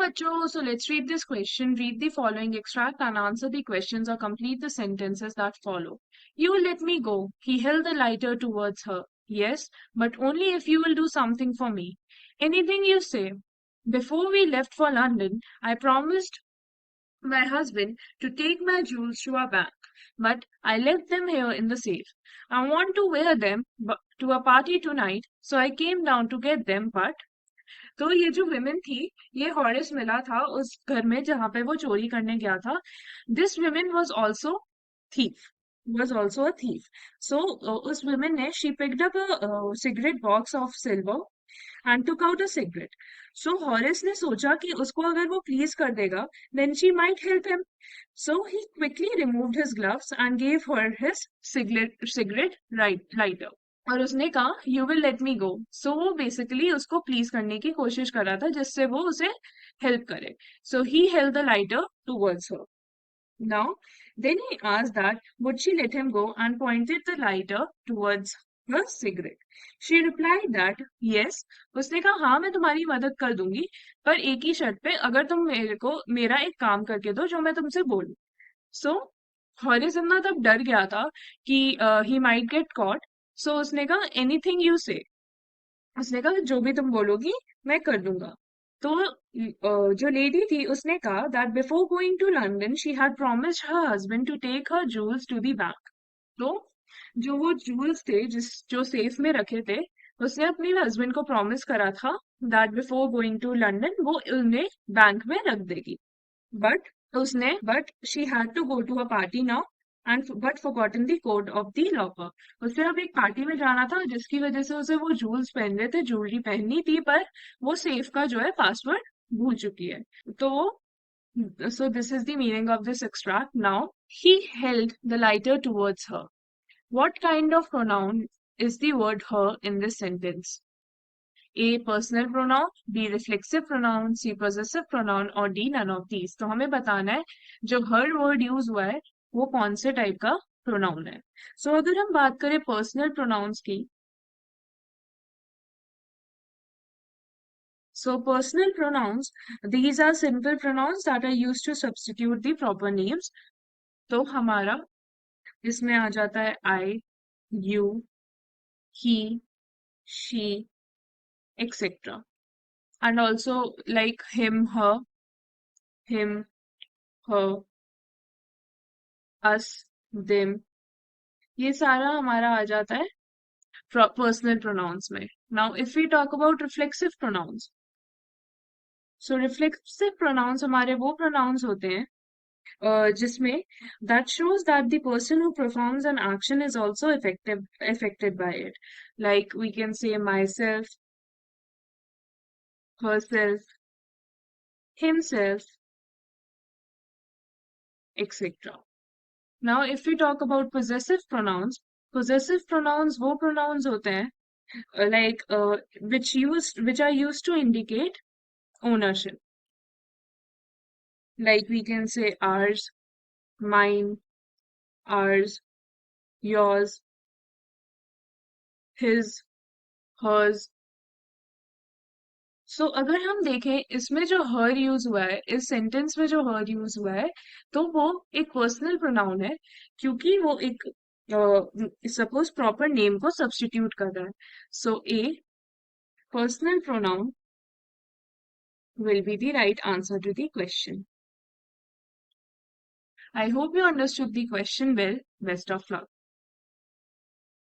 बच्चों, so let's read this question. Read the following extract and answer the questions or complete the sentences that follow. You will let me go. He held the lighter towards her. Yes, but only if you will do something for me. Anything you say. Before we left for London, I promised my husband to take my jewels to a bank, but I left them here in the safe. I want to wear them to a party tonight, so I came down to get them, but तो ये जो women थी, ये हॉरिस मिला था उस घर में जहां पे वो चोरी करने गया था. This women was also a thief. So उस विमेन ने she picked up a cigarette box of silver and took out a cigarette. So Horace ने सोचा कि उसको अगर वो प्लीज कर देगा, then she might help him. So he quickly removed his gloves and gave her his cigarette lighter. और उसने कहा यू विल लेट मी गो. सो वो बेसिकली उसको प्लीज करने की कोशिश कर रहा था जिससे वो उसे हेल्प करे. So he held the lighter towards her. Now then he asked that would she let him go and pointed the lighter towards her cigarette. She replied that yes. उसने कहा हाँ मैं तुम्हारी मदद कर दूंगी, पर एक ही शर्त पे, अगर तुम मेरे को मेरा एक काम करके दो जो मैं तुमसे बोलूं. सो हॉरिस इतना तब डर गया था कि ही माइट गेट कॉट. सो उसने कहा एनीथिंग यू से. उसने कहा जो भी तुम बोलोगी मैं कर दूंगा. तो जो लेडी थी उसने कहा that before going to London she had promised her husband to take her jewels to the bank. तो जो वो जूल्स थे जो सेफ में रखे थे, उसने अपने हस्बैंड को प्रॉमिस करा था that before going to London वो उन्हें बैंक में रख देगी. But but she had to go to a party now and but forgotten the code of the locker. उसे अब एक पार्टी में जाना था जिसकी वजह से उसे वो जूल्स पहनने थे, ज्वेलरी पहननी थी, पर वो सेफ का जो है पासवर्ड भूल चुकी है. तो so this is the meaning of this extract. Now he held the lighter towards her. What kind of pronoun is the word her in this sentence? A personal pronoun, B reflexive pronoun, C possessive pronoun और D none of these. तो हमें बताना है जो her word use हुआ है वो कौन से टाइप का प्रोनाउन है. सो अगर हम बात करें पर्सनल प्रोनाउंस की, so personal pronouns, these are simple pronouns that are used to substitute the proper names. तो हमारा इसमें आ जाता है I, you, he, she, etc. And also like him, her, us, them. ये सारा हमारा आ जाता है पर्सनल प्रोनाउंस में. Now if we talk about reflexive pronouns, so reflexive pronouns हमारे वो प्रोनाउंस होते हैं जिसमें that shows that the person who performs an action is also affected by it. Like we can say myself, herself, himself, etc. Now if we talk about possessive pronouns वो pronouns होते हैं which are used to indicate ownership. Like we can say ours, mine, ours, yours, his, hers. सो अगर हम देखें इसमें जो हर use हुआ है, इस सेंटेंस में जो हर यूज हुआ है, तो वो एक पर्सनल प्रोनाउन है क्योंकि वो एक सपोज प्रॉपर नेम को सब्स्टिट्यूट कर रहा है. So a personal pronoun will be the right answer to the question. I hope you understood the question well. Best of luck.